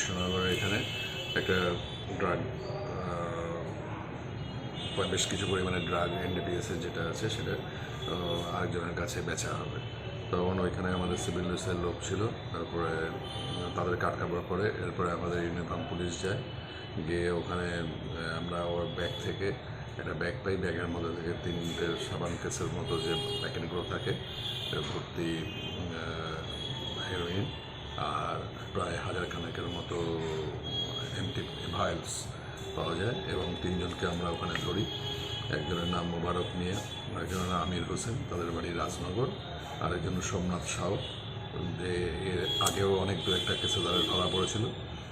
কৃষ্ণনগরের এখানে একটা ড্রাগ বেশ কিছু পরিমাণে ড্রাগ এনডিপিএসের যেটা আছে সেটা আরেকজনের কাছে বেচা হবে। তখন ওইখানে আমাদের সিভিল ডিফেন্সের লোক ছিল, তারপরে তাদের কাটকাবার করে এরপরে আমাদের ইউনিফর্ম পুলিশ যায়, গিয়ে ওখানে আমরা ওর ব্যাগ থেকে একটা ব্যাগ পাই, ব্যাগের মধ্যে থেকে 3টে সাবান কেসের মতো যে প্যাকেটগুলো থাকে ভর্তি হেরোইন আর প্রায় 1000 খানেকের মতো এমটি ভাইলস পাওয়া যায় এবং 3জনকে আমরা ওখানে ধরি। একজনের নাম মোবারক মিয়া, আরেকজনের নাম আমির হোসেন, তাদের বাড়ি রাজনগর, আরেকজন সোমনাথ সাউ, যে এর আগেও অনেক দু একটা কেসে তাদের ধরা পড়েছিল,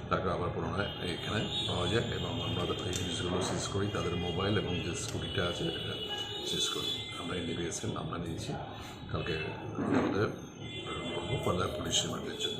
তাকে আবার পুনরায় এখানে পাওয়া যায় এবং আমরা এই জিনিসগুলো সিজ করি, তাদের মোবাইল এবং যে স্কুটিটা আছে এটা সিজ করি। আমরা এনডিপিএসের আমরা নিয়েছি, কালকে আমাদের ফার্দার পুলিশ রিমান্ডের জন্য।